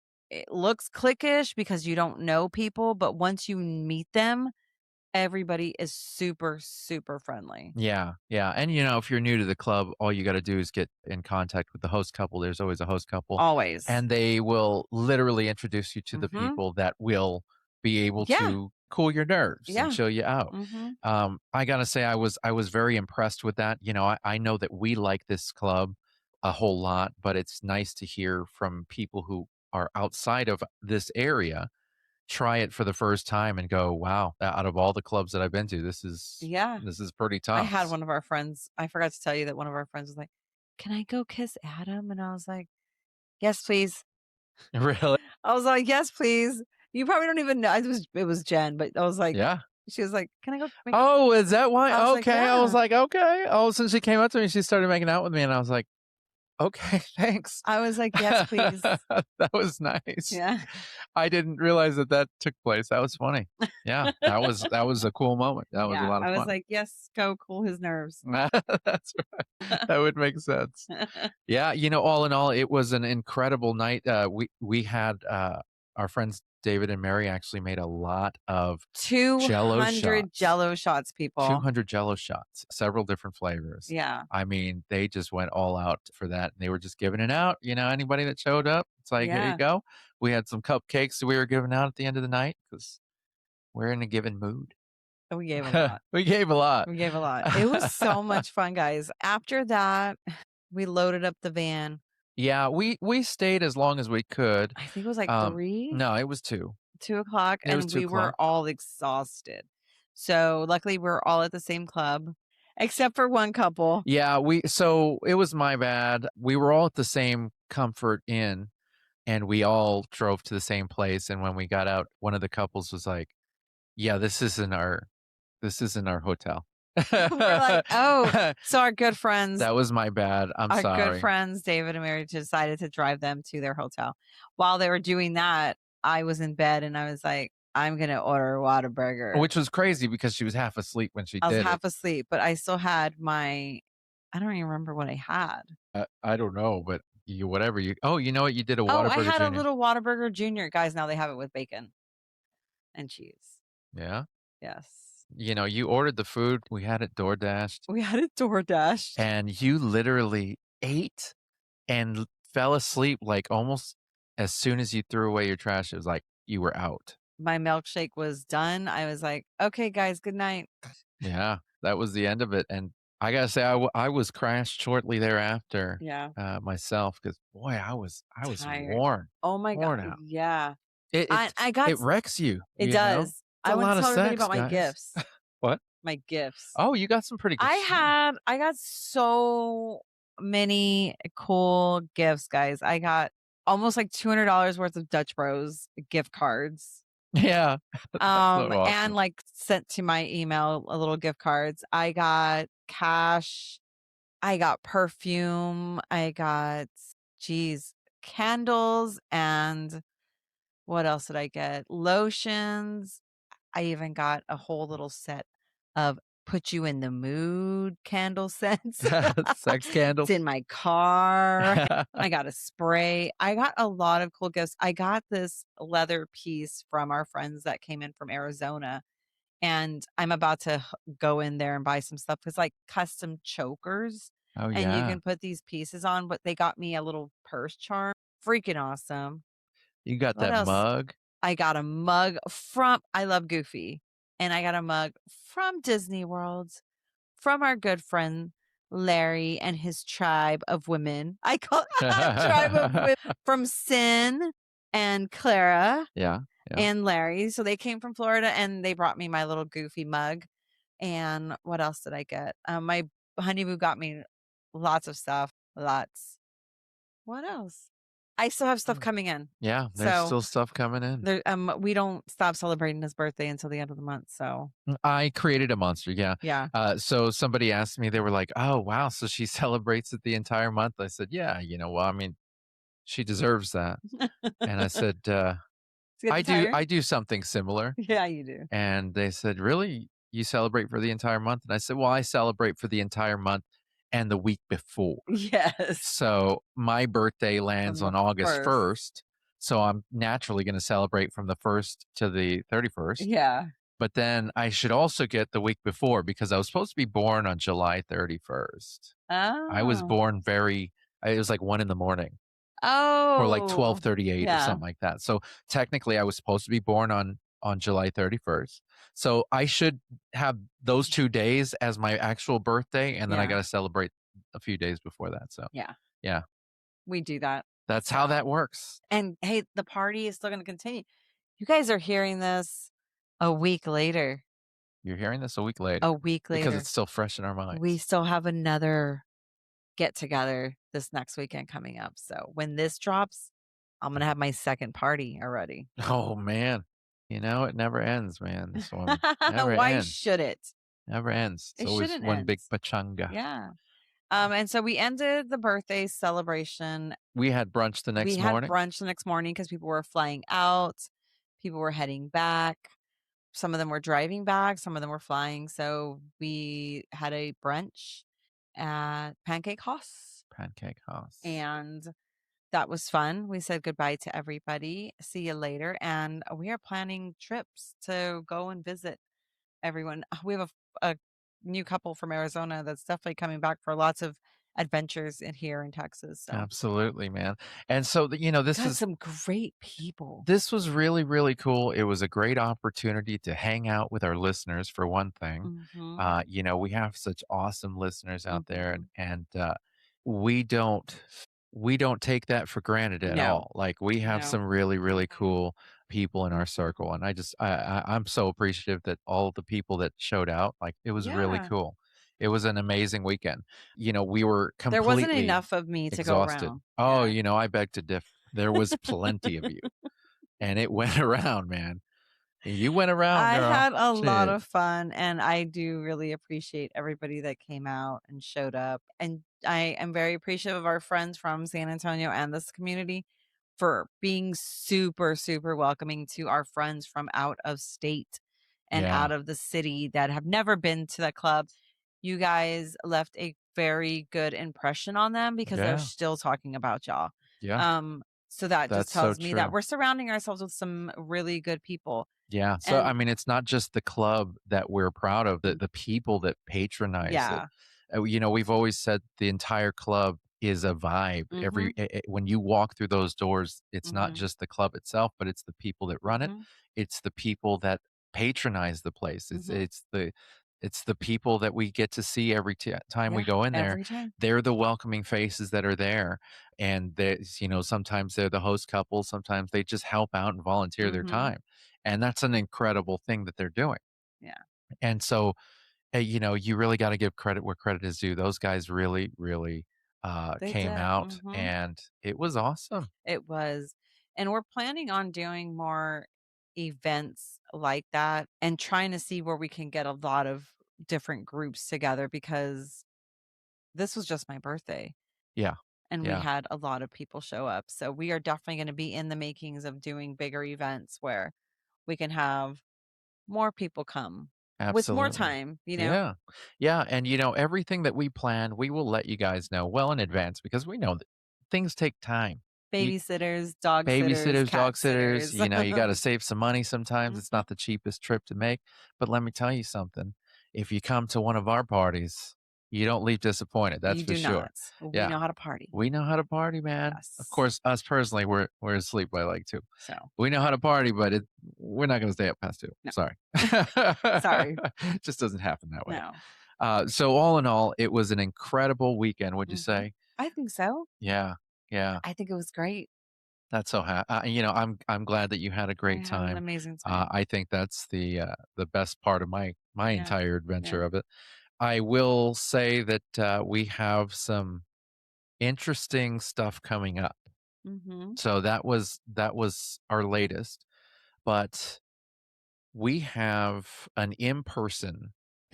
looks cliquish because you don't know people, but once you meet them, everybody is super, super friendly. Yeah, yeah. And if you're new to the club, all you got to do is get in contact with the host couple. There's always a host couple. Always. And they will literally introduce you to the people that will be able Yeah. to cool your nerves Yeah. and show you out. I gotta say, I was very impressed with that. I know that we like this club a whole lot, but it's nice to hear from people who are outside of this area try it for the first time and go, wow, out of all the clubs that I've been to, this is pretty tough. I had one of our friends, I forgot to tell you that one of our friends was like, can I go kiss Adam? And I was like, yes, please. Really? I was like, yes, please. You probably don't even know. It was Jen, but I was like, Yeah. she was like, can I go? Oh, is that why? I was like, Okay. I was yeah. like, okay. Oh, since she came up to me, she started making out with me, and I was like, okay, thanks. I was like, yes, please. That was nice. Yeah. I didn't realize that took place. That was funny. Yeah, that was a cool moment. That was a lot of fun. I was like, yes, go cool his nerves. That's right. That would make sense. Yeah, all in all, it was an incredible night. We had our friends David and Mary actually made a lot of 200 Jello shots, people. 200 Jello shots, several different flavors. Yeah. I mean, they just went all out for that. They were just giving it out. Anybody that showed up, it's like, here you go. We had some cupcakes that we were giving out at the end of the night because we're in a given mood. We gave a lot. We gave a lot. We gave a lot. It was so much fun, guys. After that, we loaded up the van. Yeah, we stayed as long as we could. I think it was like 3. No, it was 2. 2 o'clock, and we were all exhausted. So luckily, we're all at the same club, except for one couple. Yeah, so it was my bad. We were all at the same Comfort Inn, and we all drove to the same place. And when we got out, one of the couples was like, "Yeah, this isn't our hotel." We're like, oh, so our good friends. That was my bad. I'm sorry. Our good friends, David and Mary, decided to drive them to their hotel. While they were doing that, I was in bed and I was like, I'm going to order a Whataburger. Which was crazy because she was half asleep when she did it. I was half asleep, but I still had I don't even remember what I had. I don't know, but you know what? You did a Whataburger I had Junior. a little Whataburger Junior. Guys, now they have it with bacon and cheese. Yeah? Yes. You ordered the food. We had it DoorDashed. And you literally ate and fell asleep like almost as soon as you threw away your trash. It was like you were out. My milkshake was done. I was like, okay, guys, good night. Yeah, that was the end of it. And I got to say, I was crashed shortly thereafter. Yeah. Myself, because boy, I was tired. worn. Oh my God. Out. Yeah. It wrecks you. It does. I want to tell everybody about my gifts. What? My gifts. Oh, you got some pretty good I got so many cool gifts, guys. I got almost like $200 worth of Dutch Bros gift cards. Yeah. Awesome. And like sent to my email a little gift cards. I got cash. I got perfume. I got candles, and what else did I get? Lotions. I even got a whole little set of put you in the mood candle scents. Sex candles. It's in my car. I got a spray. I got a lot of cool gifts. I got this leather piece from our friends that came in from Arizona. And I'm about to go in there and buy some stuff. It's like custom chokers. Oh, And you yeah. can put these pieces on, but they got me a little purse charm. Freaking awesome. You got What that else? mug? I got a mug from, I love Goofy. And I got a mug from Disney World from our good friend Larry and his tribe of women. I call tribe of women from Sin and Clara. Yeah. And Larry. So they came from Florida and they brought me my little Goofy mug. And what else did I get? My honeymoon got me lots of stuff. Lots. What else? I still have stuff coming in. Yeah, there's So still stuff coming in. there, we don't stop celebrating his birthday until the end of the month. So I created a monster, yeah. yeah. So somebody asked me, they were like, "Oh, wow, so she celebrates it the entire month?" I said, "Yeah, well, I mean, she deserves that." And I said, I do something similar." Yeah, you do. And they said, "Really? You celebrate for the entire month?" And I said, "Well, I celebrate for the entire month and the week before." Yes. So my birthday lands on August 1st. So I'm naturally going to celebrate from the 1st to the 31st. Yeah. But then I should also get the week before because I was supposed to be born on July 31st. I was Oh. born it was like 1 a.m. Oh. or like 12:38 or Yeah. something like that. So technically I was supposed to be born on July 31st. So I should have those 2 days as my actual birthday, and then I Yeah. got to celebrate a few days before that. So Yeah. yeah, We do that. that's how that works. And hey, the party is still going to continue. You guys are hearing this a week later. You're hearing this a week later. A week later. Because it's still fresh in our minds. We still have another get together this next weekend coming up. So when this drops, I'm going to have my second party already. Oh, man. It never ends, man. This one never Why ends. should it? Never ends. It's It always shouldn't one big end. pachanga. Yeah. And so we ended the birthday celebration. We had brunch the next morning. We had brunch the next morning because people were flying out. People were heading back. Some of them were driving back. Some of them were flying. So we had a brunch at Pancake House. Pancake House. And that was fun. We said goodbye to everybody. See you later. And we are planning trips to go and visit everyone. We have a new couple from Arizona that's definitely coming back for lots of adventures here in Texas. So Absolutely, man. And so, this got is some great people. This was really, really cool. It was a great opportunity to hang out with our listeners for one thing. Mhm. We have such awesome listeners out there, Mhm. and we don't take that for granted at No. all. Like we have No. some really, really cool people in our circle, and I'm so appreciative that all the people that showed out. Like it was really Yeah. cool. It was an amazing weekend. We were There wasn't completely enough of me to go exhausted. around. Oh, Yeah. I beg to differ. There was plenty of you. And it went around, man. You went around, I girl. had a lot Shit. of fun, and I do really appreciate everybody that came out and showed up. And I am very appreciative of our friends from San Antonio and this community for being super, super welcoming to our friends from out of state and Yeah. out of the city that have never been to the club. You guys left a very good impression on them because they're Yeah. still talking about y'all. Yeah. So that just That's so tells me that true. we're surrounding ourselves with some really good people. Yeah. So, I And mean, it's not just the club that we're proud of, the people that patronize yeah. it. We've always said the entire club is a vibe. Mhm. When you walk through those doors, it's not Mhm. just the club itself, but it's the people that run it. Mhm. It's the people that patronize the place. Mhm. It's the people that we get to see every time we Yeah, go in there. every time. They're the welcoming faces that are there, and sometimes they're the host couple, sometimes they just help out and volunteer their Mhm. time, and that's an incredible thing that they're doing. Yeah. And so, you really got to give credit where credit is due. Those guys really, really They came did. out, Mhm. and it was awesome. It was. And we're planning on doing more events like that and trying to see where we can get a lot of different groups together because this was just my birthday Yeah. and we Yeah. had a lot of people show up. So we are definitely going to be in the makings of doing bigger events where we can have more people come. with more Absolutely. time, Yeah. Yeah. And, everything that we plan, we will let you guys know well in advance because we know that things take time. You, babysitters, dog sitters, babysitters, cat dog sitters, sitters. you got to save some money sometimes. It's Mhm. not the cheapest trip to make. But let me tell you something. If you come to one of our parties, you don't leave disappointed. That's You for do sure. not. We Yeah. know how to party. We know how to party, man. Of Yes. course, us personally, we're asleep by like 2. So, We know how to party, but we're not going to stay up past 2. No. Sorry. Sorry. It just doesn't happen that way. no. So all in all, it was an incredible weekend. Would you Mhm. say? I think so. Yeah. Yeah. I think it was great. That's so I'm glad that you had a I great had an time. amazing time. I think that's the best part of my Yeah. entire adventure Yeah. of it. I will say that we have some interesting stuff coming up. Mhm. So that was our latest, but we have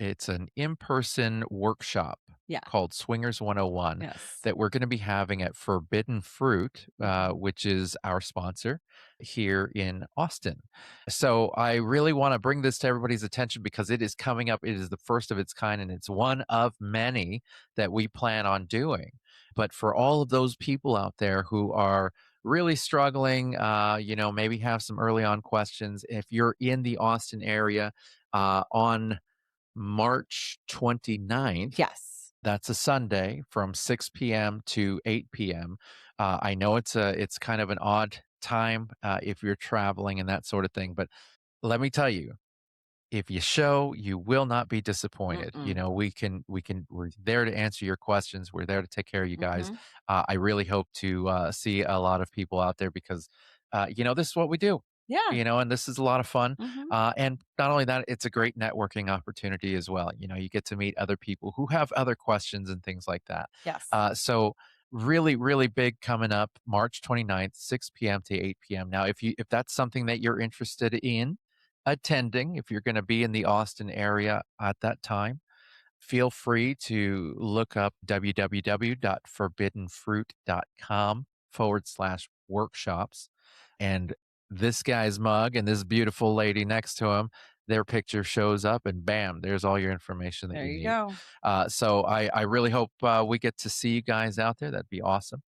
it's an in-person workshop Yeah. called Swingers 101 Yes. that we're going to be having at Forbidden Fruit, Mhm. which is our sponsor here in Austin. So I really want to bring this to everybody's attention because it is coming up. It is the first of its kind, and it's one of many that we plan on doing. But for all of those people out there who are really struggling, maybe have some early on questions. If you're in the Austin area on March 29th, Yes. that's a Sunday from 6 p.m. to 8 p.m. I know it's kind of an odd time if you're traveling and that sort of thing, but let me tell you, if you show, you will not be disappointed. Mm-mm. We're there to answer your questions. We're there to take care of you guys. Mhm. I really hope to see a lot of people out there because, this is what we do. Yeah. And this is a lot of fun. Mhm. And not only that, it's a great networking opportunity as well. You get to meet other people who have other questions and things like that. Yes. So really, really big coming up March 29th, 6 p.m. to 8 p.m. Now, if that's something that you're interested in attending, if you're going to be in the Austin area at that time, feel free to look up www.forbiddenfruit.com/workshops. And this guy's mug and this beautiful lady next to him, their picture shows up and bam, there's all your information that There you you need. go. So I really hope we get to see you guys out there. That'd be awesome.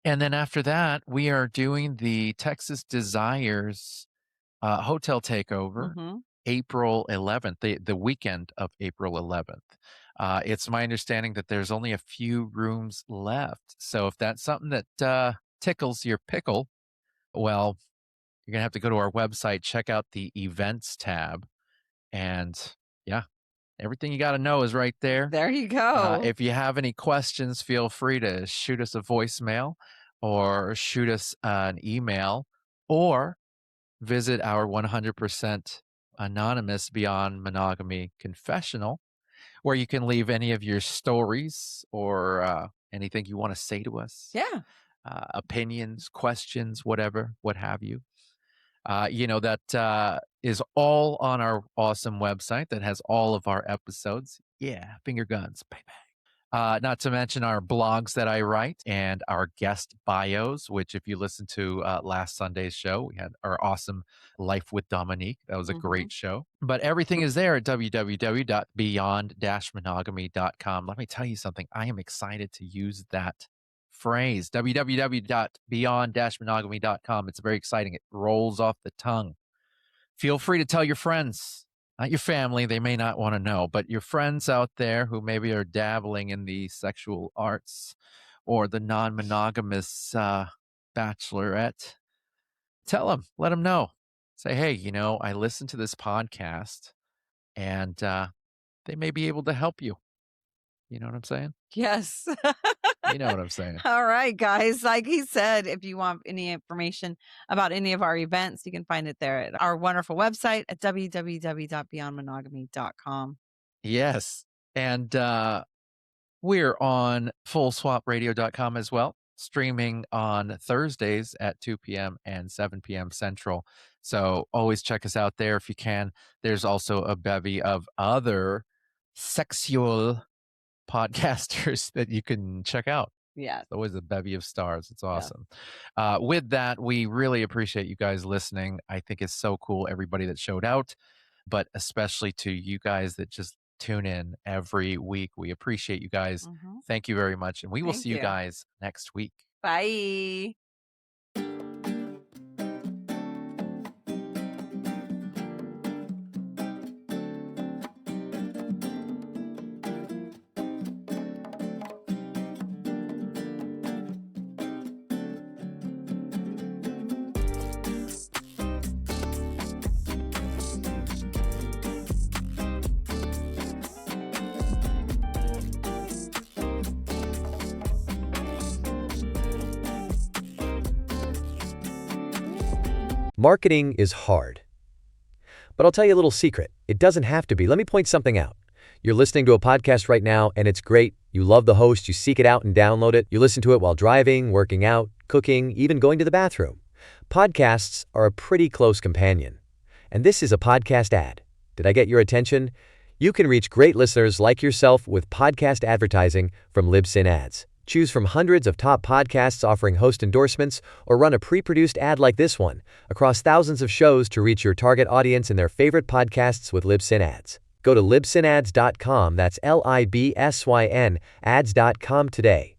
And then after that, we are doing the Texas Desires hotel takeover Mhm. April 11th, the weekend of April 11th. It's my understanding that there's only a few rooms left. So if that's something that tickles your pickle, well, you're going to have to go to our website, check out the events tab. And yeah, everything you got to know is right there. There you go. If you have any questions, feel free to shoot us a voicemail or shoot us an email or visit our 100% anonymous Beyond Monogamy confessional, where you can leave any of your stories or anything you want to say to us. Yeah. Opinions, questions, whatever, what have you. That is all on our awesome website that has all of our episodes. Yeah, finger guns. Bang, bang. Not to mention our blogs that I write and our guest bios, which if you listen to last Sunday's show, we had our awesome Life with Dominique. That was a great show. But everything is there at www.beyond-monogamy.com. Let me tell you something. I am excited to use that phrase, www.beyond-monogamy.com. It's very exciting. It rolls off the tongue. Feel free to tell your friends, not your family. They may not want to know, but your friends out there who maybe are dabbling in the sexual arts or the non-monogamous bachelorette. Tell them, let them know. Say, hey, I listened to this podcast and they may be able to help you. You know what I'm saying? Yes. You know what I'm saying. All right, guys. Like he said, if you want any information about any of our events, you can find it there at our wonderful website at www.beyondmonogamy.com. Yes. And we're on fullswapradio.com as well, streaming on Thursdays at 2 p.m. and 7 p.m. Central. So always check us out there if you can. There's also a bevy of other sexual podcasters that you can check out. Yeah. It's always a bevy of stars. It's awesome. With that, we really appreciate you guys listening. I think it's so cool, everybody that showed out. but especially to you guys that just tune in every week. We appreciate you guys. Thank you very much. And we will Thank see you you. guys next week. Bye. Marketing is hard. But I'll tell you a little secret. It doesn't have to be. Let me point something out. You're listening to a podcast right now, and it's great. You love the host. You seek it out and download it. You listen to it while driving, working out, cooking, even going to the bathroom. Podcasts are a pretty close companion. And this is a podcast ad. Did I get your attention? You can reach great listeners like yourself with podcast advertising from Libsyn Ads. Choose from hundreds of top podcasts offering host endorsements, or run a pre-produced ad like this one across thousands of shows to reach your target audience and their favorite podcasts with Libsyn Ads. Go to libsynads.com, that's LIBSYN, ads.com today.